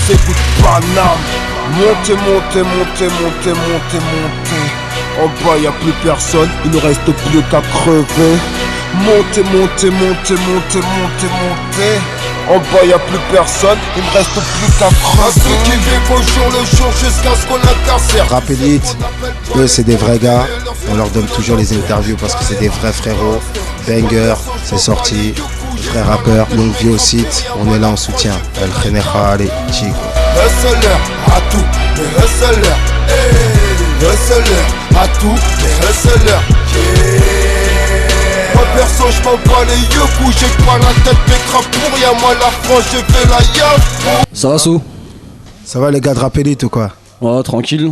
ces bouts de Paname. Montez, montez, montez, montez, montez, montez. En bas y'a plus personne, il ne reste plus qu'à crever. Montez, montez, montez, montez, montez, montez. En bas y'a plus personne, il me reste plus qu'à crever. À ceux qui vivent au jour le jour jusqu'à ce qu'on incarcère. Rap Elite, eux c'est des vrais gars. On leur donne toujours les interviews parce que c'est des vrais frérots. Banger, c'est sorti. Vrais rappeurs, longue vie au site. On est là en soutien. El General et Chico. Hustler, à tout, des hustlers. Hustler, à tout, des hustlers. Moi perso je m'en bats les yeux, fou, j'ai pas la tête mais crap pour rien. Moi la France je fais la yaf. Ça va Sou? Ça va les gars de Rap Elite ou quoi? Ouais, tranquille.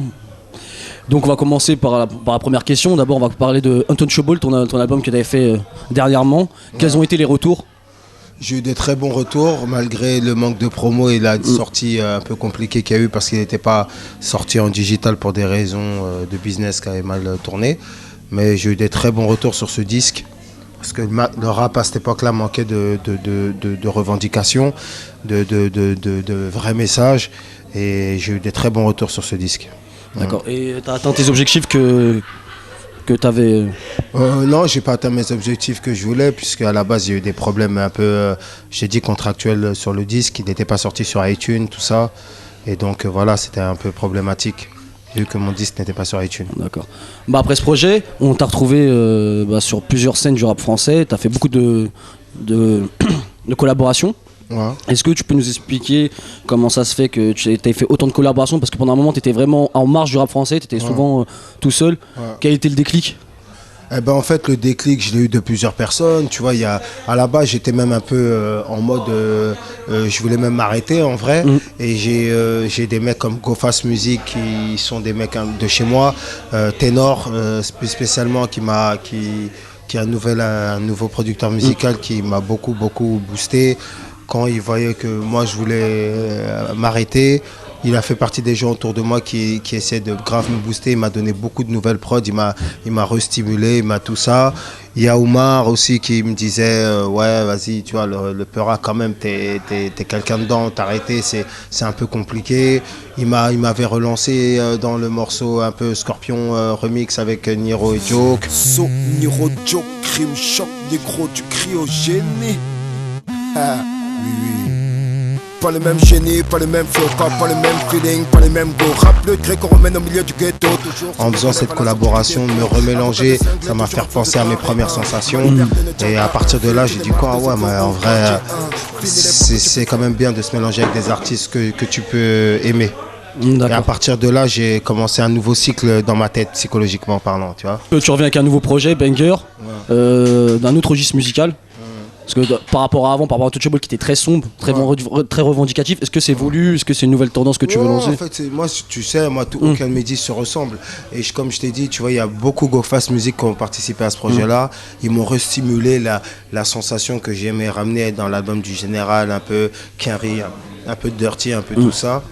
Donc on va commencer par la première question. D'abord on va parler de Untouchable, ton album que tu avais fait dernièrement. Ouais. Quels ont été les retours? J'ai eu des très bons retours malgré le manque de promo et la sortie un peu compliquée qu'il y a eu parce qu'il n'était pas sorti en digital pour des raisons de business qui avaient mal tourné. Mais j'ai eu des très bons retours sur ce disque parce que le rap à cette époque-là manquait de revendications, de vrais messages et j'ai eu des très bons retours sur ce disque. D'accord. Et tu as atteint tes objectifs que tu avais Non, j'ai pas atteint mes objectifs que je voulais, puisque à la base il y a eu des problèmes un peu, j'ai dit contractuels sur le disque, il n'était pas sorti sur iTunes, tout ça. Et donc voilà, c'était un peu problématique, vu que mon disque n'était pas sur iTunes. D'accord. Bah, après ce projet, on t'a retrouvé sur plusieurs scènes du rap français, tu as fait beaucoup de collaborations. Ouais. Est-ce que tu peux nous expliquer comment ça se fait que tu aies fait autant de collaborations? Parce que pendant un moment tu étais vraiment en marge du rap français, tu étais souvent tout seul. Ouais. Quel était le déclic? En fait le déclic je l'ai eu de plusieurs personnes, tu vois, à la base j'étais même un peu en mode je voulais même m'arrêter en vrai et j'ai des mecs comme Go Fast Music qui sont des mecs de chez moi, Ténor spécialement qui est un nouveau producteur musical qui m'a beaucoup boosté. Quand il voyait que moi je voulais m'arrêter, il a fait partie des gens autour de moi qui essaient de grave me booster. Il m'a donné beaucoup de nouvelles prods, il m'a restimulé, il m'a tout ça. Il y a Oumar aussi qui me disait ouais vas-y tu vois le Peura quand même t'es quelqu'un dedans, t'arrêter c'est un peu compliqué. Il m'avait relancé dans le morceau un peu Scorpion remix avec Niro et Joke. So Niro Joke, crime choc, négro du cryogénie. Oui. Pas le même génie, pas le même flow, pas le même feeling, pas les mêmes go. Rap le gréco-romaine au milieu du ghetto. En faisant cette collaboration, de me remélanger, ça m'a fait penser à mes premières sensations. Et à partir de là, j'ai dit quoi, ouais, mais en vrai, c'est quand même bien de se mélanger avec des artistes que tu peux aimer. Et à partir de là, j'ai commencé un nouveau cycle dans ma tête, psychologiquement parlant, tu vois. Tu reviens avec un nouveau projet, Banger, d'un autre registre musical. Parce que par rapport à avant, par rapport à Untouchable qui était très sombre, très revendicatif, est-ce que c'est voulu? Est-ce que c'est une nouvelle tendance que tu veux lancer? En fait, moi, tu sais, aucun de mes disques se ressemble. Et comme je t'ai dit, tu vois, il y a beaucoup Go Fast Music qui ont participé à ce projet-là. Ils m'ont restimulé la sensation que j'aimais ramener dans l'album du Général, un peu Kenry, un peu Dirty, un peu tout ça.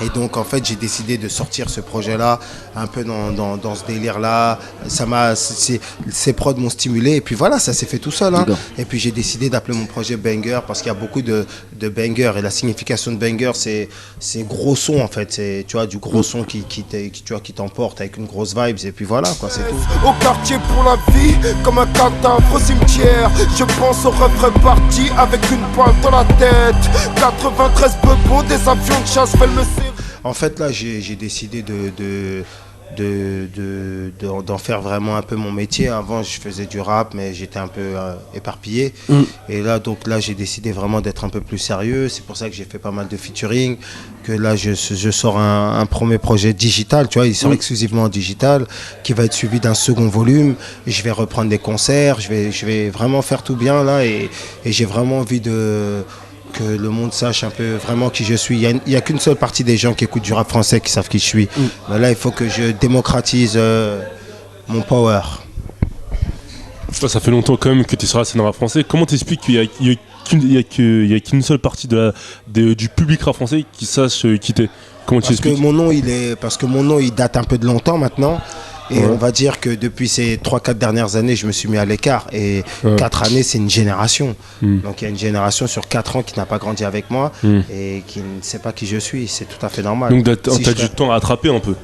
Et donc en fait j'ai décidé de sortir ce projet-là un peu dans ce délire-là. Ces prods m'ont stimulé et puis voilà, ça s'est fait tout seul. Hein. Et puis j'ai décidé d'appeler mon projet Banger parce qu'il y a beaucoup de banger et la signification de banger c'est gros son en fait. C'est tu vois du gros son qui t'emporte avec une grosse vibes et puis voilà quoi, c'est tout. Au quartier pour la vie, comme un cadavre au cimetière. Je pense au refrain parti avec une balle dans la tête. 93 bebons, des avions de chasse veulent me serrer. En fait, là, j'ai décidé d'en faire vraiment un peu mon métier. Avant, je faisais du rap, mais j'étais un peu éparpillé. Et là, j'ai décidé vraiment d'être un peu plus sérieux. C'est pour ça que j'ai fait pas mal de featuring. Que là, je sors un premier projet digital, tu vois, il sort exclusivement en digital, qui va être suivi d'un second volume. Et je vais reprendre des concerts. Je vais vraiment faire tout bien, là. Et j'ai vraiment envie que le monde sache un peu vraiment qui je suis. Il n'y a qu'une seule partie des gens qui écoutent du rap français qui savent qui je suis. Mais là, il faut que je démocratise mon power. Ça fait longtemps quand même que tu es sur la scène rap français. Comment t'expliques qu'il n'y a qu'une seule partie du public rap français qui sache qui t'es? Comment tu expliques? Parce que mon nom, il date un peu de longtemps maintenant. Et on va dire que depuis ces 3-4 dernières années, je me suis mis à l'écart. Et 4 années, c'est une génération. Donc il y a une génération sur 4 ans qui n'a pas grandi avec moi et qui ne sait pas qui je suis. C'est tout à fait normal. Donc t'as du temps à rattraper un peu.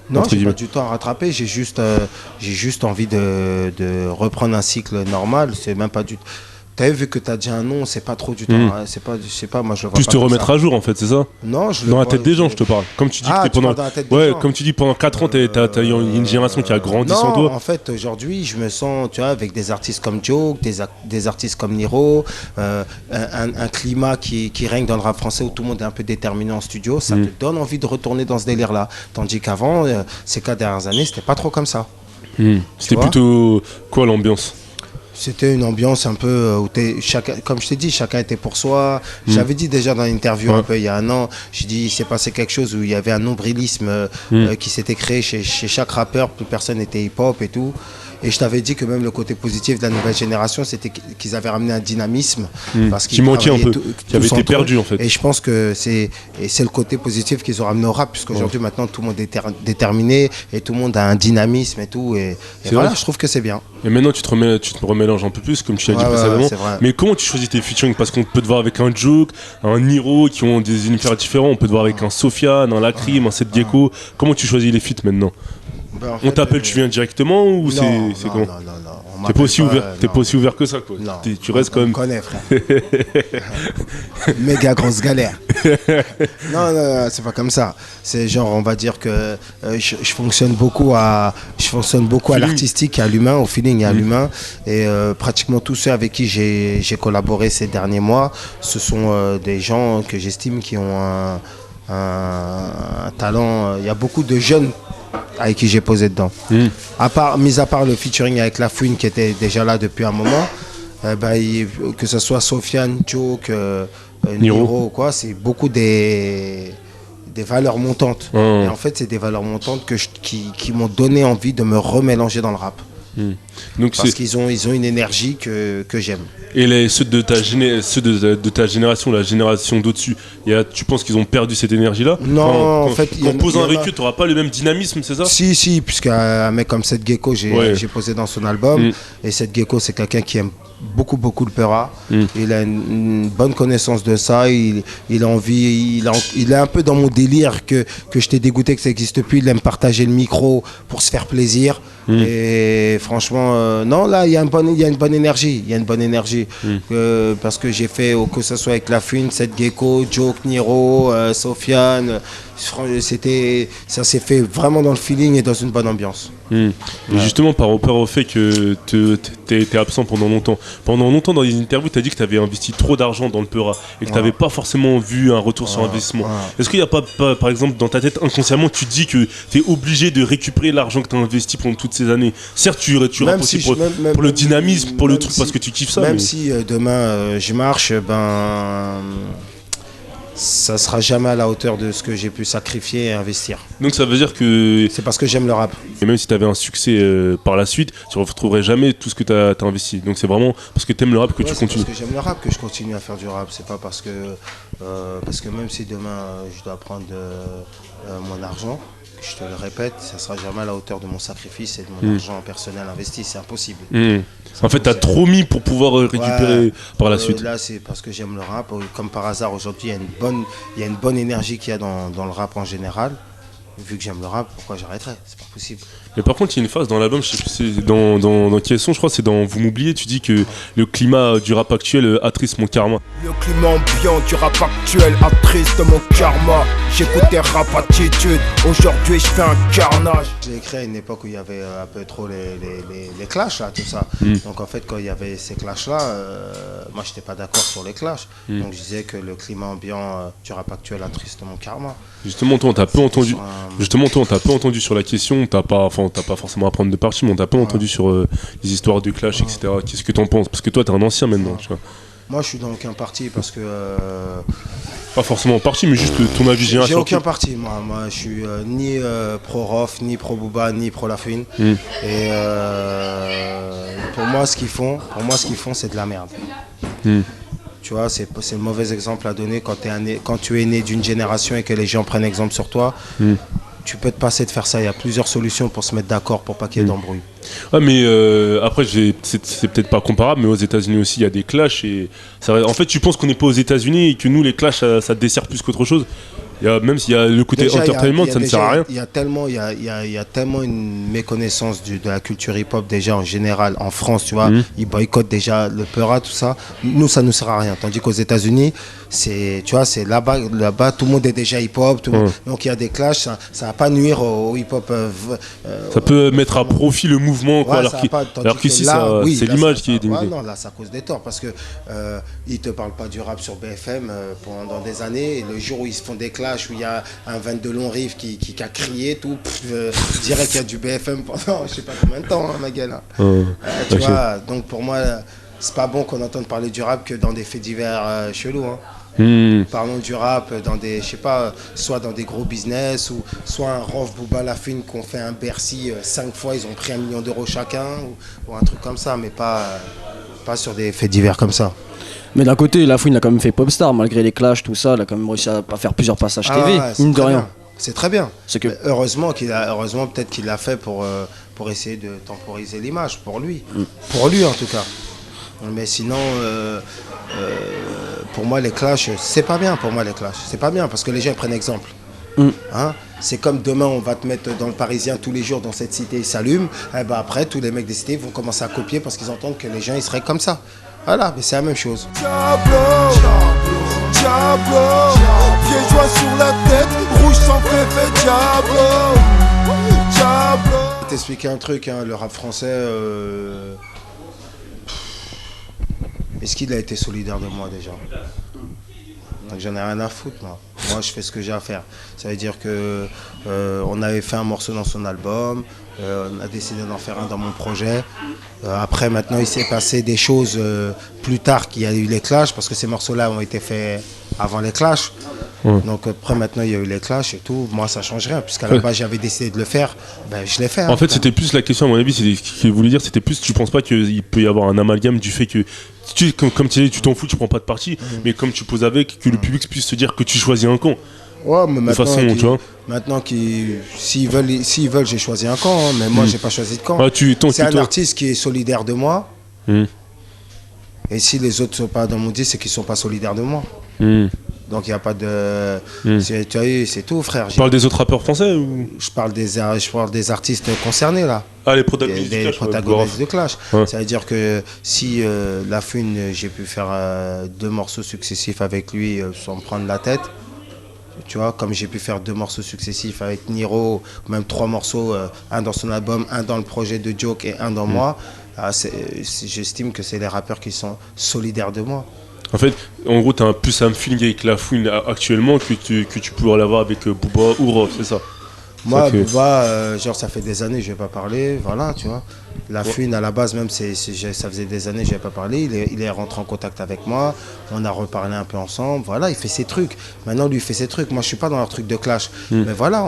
Non, j'ai pas du temps à rattraper. J'ai juste envie de reprendre un cycle normal. C'est même pas du. T'as vu que t'as déjà un nom, c'est pas trop du temps. Hein. C'est pas, je sais pas, moi je le vois. Plus pas te comme remettre ça. à jour en fait, c'est ça? Non, je le dans la vois, tête des gens, je te parle. Comme tu dis que t'es pendant. dans la tête des Ouais, gens. comme tu dis pendant 4 ans, t'as eu une génération qui a grandi sans toi. En fait, aujourd'hui, je me sens, tu vois, avec des artistes comme Joke, des artistes comme Niro, un climat qui règne dans le rap français où tout le monde est un peu déterminé en studio. Ça te donne envie de retourner dans ce délire-là. Tandis qu'avant, ces 4 dernières années, c'était pas trop comme ça. C'était plutôt quoi l'ambiance? C'était une ambiance un peu où comme je t'ai dit, chacun était pour soi. J'avais dit déjà dans l'interview un peu il y a un an, j'ai dit il s'est passé quelque chose où il y avait un nombrilisme qui s'était créé chez chaque rappeur, plus personne n'était hip-hop et tout. Et je t'avais dit que même le côté positif de la nouvelle génération, c'était qu'ils avaient ramené un dynamisme. Parce qui manquait un peu, qui avait été perdu en fait. Et je pense que c'est le côté positif qu'ils ont ramené au rap, puisqu'aujourd'hui maintenant tout le monde est déterminé et tout le monde a un dynamisme et tout. Et voilà, je trouve que c'est bien. Et maintenant tu te remélanges un peu plus, comme tu l'as dit précédemment. Mais comment tu choisis tes featuring? Parce qu'on peut te voir avec un Joke, un Niro qui ont des univers différents, on peut te voir avec un Sofiane, un Lacrim, un Seth Gecko. Comment tu choisis les feats maintenant? En fait, on t'appelle, tu viens directement ou c'est comment? Non. T'es pas aussi ouvert, pas aussi ouvert que ça quoi. Non, tu restes quand même. On connaît frère. Méga grosse galère. non, c'est pas comme ça. C'est genre, on va dire que je fonctionne beaucoup à l'artistique et à l'humain, au feeling et à l'humain. Et pratiquement tous ceux avec qui j'ai collaboré ces derniers mois, ce sont des gens que j'estime qui ont un talent. Il y a beaucoup de jeunes avec qui j'ai posé dedans. Mis à part le featuring avec La Fouine qui était déjà là depuis un moment, que ce soit Sofiane, Joke, Niro ou quoi, c'est beaucoup des valeurs montantes. Et en fait, c'est des valeurs montantes qui m'ont donné envie de me remélanger dans le rap. Donc parce qu'ils ont une énergie que j'aime. Et ceux de ta génération, la génération d'au-dessus, tu penses qu'ils ont perdu cette énergie-là? Non, en fait, en posant avec eux, tu n'auras pas le même dynamisme, c'est ça? Si, puisqu'un mec comme Seth Gecko, j'ai posé dans son album. Et Seth Gecko, c'est quelqu'un qui aime beaucoup le Peura. Il a une bonne connaissance de ça. Il a envie, il est un peu dans mon délire que je t'ai dégoûté que ça n'existe plus. Il aime partager le micro pour se faire plaisir. Et franchement, non, là, il y a une bonne énergie. Il y a une bonne énergie. Parce que j'ai fait, que ce soit avec La Fouine, Seth Gecko, Joke, Niro, Sofiane, ça s'est fait vraiment dans le feeling et dans une bonne ambiance. Justement, par rapport au fait que t'es absent pendant longtemps. Pendant longtemps, dans les interviews, tu as dit que tu avais investi trop d'argent dans le Peura et que tu n'avais pas forcément vu un retour sur investissement. Est-ce qu'il n'y a pas, par exemple, dans ta tête, inconsciemment, tu te dis que tu es obligé de récupérer l'argent que tu as investi pendant toutes ces années? Certes, tu rappes aussi pour le dynamisme, pour le truc, parce que tu kiffes ça. Même si demain je marche, ça sera jamais à la hauteur de ce que j'ai pu sacrifier et investir. Donc ça veut dire que... C'est parce que j'aime le rap. Et même si tu avais un succès par la suite, tu ne retrouverais jamais tout ce que tu as investi. Donc c'est vraiment parce que tu aimes le rap que tu continues. C'est parce que j'aime le rap que je continue à faire du rap. C'est pas parce que même si demain je dois prendre mon argent, je te le répète, ça sera jamais à la hauteur de mon sacrifice et de mon argent personnel investi. C'est impossible. En fait, tu as trop mis pour pouvoir récupérer par la suite. Là, c'est parce que j'aime le rap. Comme par hasard, aujourd'hui, il y a une bonne énergie qu'il y a dans le rap en général. Vu que j'aime le rap, pourquoi j'arrêterais? C'est pas possible. Mais par contre, il y a une phase dans l'album, je sais plus, c'est dans quel son, je crois, c'est dans Vous m'oubliez, tu dis que le climat du rap actuel attriste mon karma. Le climat ambiant du rap actuel attriste mon karma. J'écoutais rap attitude, aujourd'hui je fais un carnage. J'ai écrit à une époque où il y avait un peu trop les clashs, là, tout ça. Donc en fait, quand il y avait ces clashs-là, moi j'étais pas d'accord sur les clashs. Donc je disais que le climat ambiant du rap actuel attriste mon karma. Justement, toi, on t'a peu entendu. On t'a peu entendu sur la question. T'as pas forcément à prendre de parti, mais on t'a peu entendu sur les histoires de clash, etc. Qu'est-ce que t'en penses? Parce que toi, t'es un ancien maintenant, tu vois. Moi, je suis dans aucun parti parce que. Pas forcément parti, mais juste ton avis général. J'ai aucun parti, moi. Moi, je suis ni pro-Rof, ni pro-Booba, ni pro-La Fouine. Et pour moi, ce qu'ils font, c'est de la merde. Tu vois, c'est le mauvais exemple à donner quand tu es né d'une génération et que les gens prennent exemple sur toi. tu peux te passer de faire ça. Il y a plusieurs solutions pour se mettre d'accord pour pas qu'il y ait d'embrouille. Ouais, mais après, c'est peut-être pas comparable, mais aux États-Unis aussi, il y a des clashs. Et en fait, tu penses qu'on n'est pas aux États-Unis et que nous, les clashs, ça dessert plus qu'autre chose. Même s'il y a le côté Déjà, entertainment, ça ne sert à rien. Il y a tellement une méconnaissance de la culture hip-hop déjà en général en France, tu vois. Ils boycottent déjà le Peura, tout ça. Nous, ça nous sert à rien. Tandis qu'aux États-Unis, c'est là-bas, tout le monde est déjà hip-hop. Donc il y a des clashs, ça va pas nuire au hip-hop. Ça peut mettre à profit le mouvement, quoi, alors qu'ici, c'est l'image qui est dénudée. Non, là, ça cause des torts parce que ils te parlent pas du rap sur BFM pendant des années. Et le jour où ils se font des clashs, où il y a un 22 long riff qui a crié tout, je dirais qu'il y a du BFM pendant je sais pas combien de temps, hein, ma gueule. Tu vois, donc pour moi, c'est pas bon qu'on entende parler du rap que dans des faits divers chelous. Hein. Parlons du rap dans des, je sais pas, soit dans des gros business ou soit un Rof Booba La Fine qu'on fait un Bercy 5 fois, ils ont pris 1 million d'euros chacun ou un truc comme ça, mais pas sur des faits divers comme ça. Mais d'un côté, La Fouine a quand même fait Popstar, malgré les clashs, tout ça, il a quand même réussi à faire plusieurs passages TV, mine de rien. C'est très bien. C'est que... Heureusement peut-être qu'il l'a fait pour essayer de temporiser l'image, pour lui. Pour lui en tout cas. Mais sinon, pour moi les clashs, c'est pas bien pour moi les clashs. C'est pas bien parce que les gens prennent exemple. Hein, c'est comme demain on va te mettre dans le Parisien tous les jours dans cette cité, il s'allume. Et ben après tous les mecs des cités vont commencer à copier parce qu'ils entendent que les gens ils seraient comme ça. Voilà, mais c'est la même chose. Diablo, pieds joints sur la tête, rouge sans féfé, Diablo, Diablo. Je vais t'expliquer un truc, hein, le rap français, est-ce qu'il a été solidaire de moi déjà? Donc j'en ai rien à foutre, moi. Moi, je fais ce que j'ai à faire. Ça veut dire que on avait fait un morceau dans son album, on a décidé d'en faire un dans mon projet. Après, maintenant, il s'est passé des choses plus tard qu'il y a eu les clashs, parce que ces morceaux-là ont été faits avant les clashs. Donc après, maintenant, il y a eu les clashs et tout. Moi, ça change rien, puisqu'à la base, j'avais décidé de le faire. Ben, je l'ai fait. En fait, c'était plus la question, à mon avis, c'est ce qu'il voulait dire, c'était plus, tu penses pas qu'il peut y avoir un amalgame du fait que, comme tu dis, tu t'en fous, tu prends pas de parti, mais comme tu poses avec, que le public puisse te dire que tu choisis un camp. Ouais, mais maintenant, façon, tu vois. Maintenant s'ils veulent, j'ai choisi un camp, hein, mais moi, j'ai pas choisi de camp. C'est un artiste qui est solidaire de moi. Et si les autres sont pas dans mon disque, c'est qu'ils sont pas solidaires de moi. Donc il n'y a pas de... C'est tout, frère. Tu parles des autres rappeurs français ou... Je parle des artistes concernés, là. Ah, les protagonistes des de Clash. Protagonistes de Clash. Ouais. Ça veut dire que si La Fouine, j'ai pu faire 2 morceaux successifs avec lui sans me prendre la tête, tu vois, comme j'ai pu faire 2 morceaux successifs avec Niro, ou même 3 morceaux, un dans son album, un dans le projet de Joke et un dans moi, j'estime que c'est les rappeurs qui sont solidaires de moi. En fait, en gros, tu as plus un feeling avec La Fouine actuellement que tu pourrais l'avoir avec Booba ou Rof, c'est ça? Moi, Booba, genre, ça fait des années que je ne vais pas parler, voilà, tu vois. La Fouine, à la base, même, ça faisait des années que je n'avais pas parlé. Il est rentré en contact avec moi, on a reparlé un peu ensemble, voilà, il fait ses trucs. Maintenant, lui, il fait ses trucs. Moi, je ne suis pas dans leur truc de clash. Mais voilà,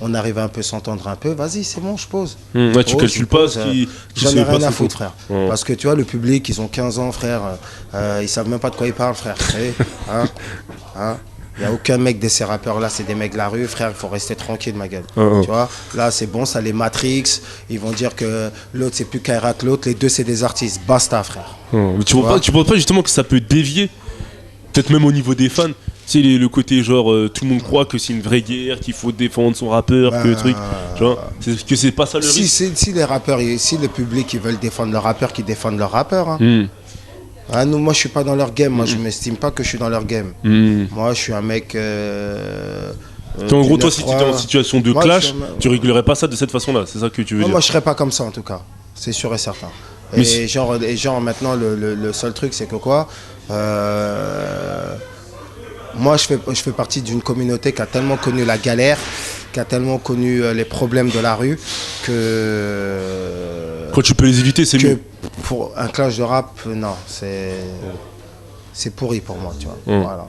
on arrive un peu à s'entendre un peu. Vas-y, c'est bon, je pose. Ouais, tu calcules pas ce qui j'en ai rien à foutre, frère. Parce que, tu vois, le public, ils ont 15 ans, frère. Ils savent même pas de quoi ils parlent, frère. Hein. Il n'y a aucun mec de ces rappeurs-là, c'est des mecs de la rue, frère, il faut rester tranquille, ma gueule. Tu vois, là, c'est bon, ça les Matrix, ils vont dire que l'autre, c'est plus Kaira que l'autre, les deux, c'est des artistes, basta, frère. Mais tu penses pas justement que ça peut dévier, peut-être même au niveau des fans, tu sais, le côté genre, tout le monde croit que c'est une vraie guerre, qu'il faut défendre son rappeur, que le truc, tu vois, que c'est pas ça le risque. Si les rappeurs, si le public, ils veulent défendre leur rappeur, qu'ils défendent leur rappeur, hein. Moi je suis pas dans leur game, moi je m'estime pas que je suis dans leur game. Moi je suis un mec. En gros, toi, si tu étais en situation de clash, tu régulerais pas ça de cette façon-là, c'est ça que tu veux dire? Moi je serais pas comme ça en tout cas, c'est sûr et certain. Et genre maintenant le seul truc c'est que quoi, moi je fais partie d'une communauté qui a tellement connu la galère, qui a tellement connu les problèmes de la rue que. Quand tu peux les éviter, c'est mieux. Pour un clash de rap, non, c'est pourri pour moi, tu vois. Voilà.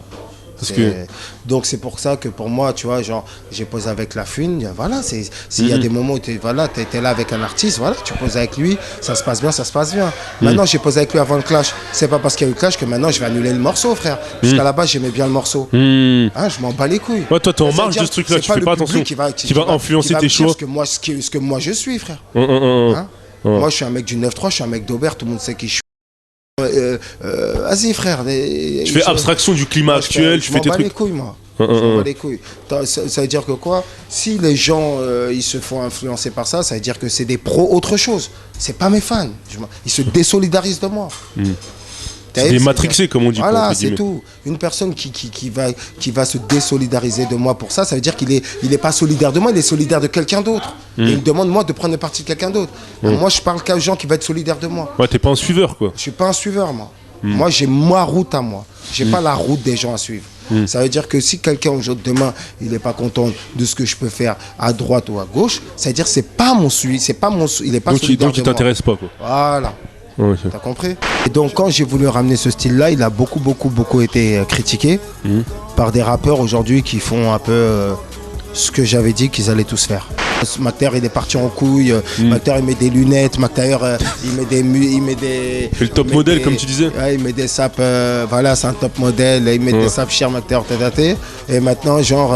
Donc c'est pour ça que pour moi, tu vois, genre, j'ai posé avec La Fune, voilà, s'il y a des moments où t'es là avec un artiste, voilà, tu poses avec lui, ça se passe bien, ça se passe bien. Maintenant, j'ai posé avec lui avant le clash, c'est pas parce qu'il y a eu le clash que maintenant je vais annuler le morceau, frère. Jusqu'à la base, j'aimais bien le morceau. Hein, je m'en bats les couilles. Ouais, toi, t'es en marge de ce truc-là, tu fais pas attention. Qui va influencer tes choix. Ce que moi je suis, frère. Hein? Moi, je suis un mec du 9-3, je suis un mec d'Aubert, tout le monde sait qui je suis. Vas-y, frère. Tu fais abstraction du climat actuel, tu fais tes trucs. Les couilles, moi. Je m'en bats les couilles. Ça veut dire que quoi? Si les gens ils se font influencer par ça, ça veut dire que c'est des pros autre chose. C'est pas mes fans. Ils se désolidarisent de moi. C'est des matrixés, comme on dit. Voilà, c'est tout. Une personne qui va se désolidariser de moi pour ça, ça veut dire qu'il est pas solidaire de moi, il est solidaire de quelqu'un d'autre. Et il me demande, moi, de prendre le parti de quelqu'un d'autre. Moi, je parle qu'à gens qui vont être solidaires de moi. Ouais, t'es pas un suiveur, quoi. Je suis pas un suiveur, moi. Moi, j'ai ma route à moi. J'ai pas la route des gens à suivre. Ça veut dire que si quelqu'un, aujourd'hui, demain, il n'est pas content de ce que je peux faire à droite ou à gauche, ça veut dire que c'est pas mon suivi, il est pas solidaire de moi. Donc, il t'intéresse pas, quoi. Voilà. Okay. T'as compris? Et donc quand j'ai voulu ramener ce style-là, il a beaucoup été critiqué par des rappeurs aujourd'hui qui font un peu ce que j'avais dit qu'ils allaient tous faire. Mactaire il est parti en couille, Mactaire il met des lunettes, Mactaire il met des c'est le top modèle comme tu disais. Ouais, il met des sapes, voilà c'est un top modèle, il met des sapes chères Mactaire Tadaté. Et maintenant genre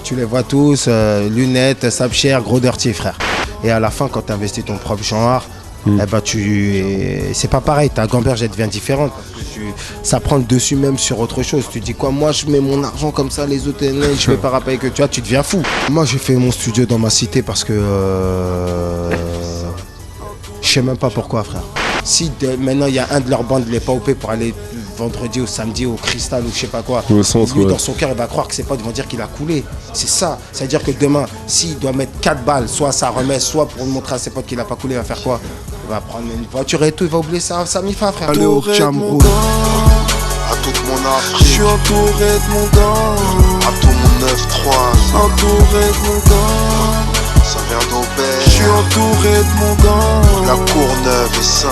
tu les vois tous, lunettes, sapes chères, gros dirty frère. Et à la fin quand tu investis ton propre genre, eh ben c'est pas pareil, ta gamberge elle devient différente parce que ça prend le dessus même sur autre chose. Tu dis quoi, moi je mets mon argent comme ça, les autres je vais pas rappeler que tu vois, tu deviens fou. Moi j'ai fait mon studio dans ma cité parce que je sais même pas pourquoi frère. Si maintenant il y a un de leurs bandes il est pas OP pour aller vendredi ou samedi au Cristal ou je sais pas quoi, lui dans son cœur il va croire que ses potes vont dire qu'il a coulé. C'est ça, ça veut dire que demain s'il doit mettre 4 balles, soit ça remet, soit pour montrer à ses potes qu'il a pas coulé, il va faire quoi? Il va prendre une voiture et tout, il va oublier ça, ça mi-fa frère. Aller au Cameroun, à toute mon Afrique, je suis entouré de mon gang, à tout mon 9-3, entouré de mon gang, ça vient d'Aubert, je suis entouré de mon gang, la Courneuve et 5.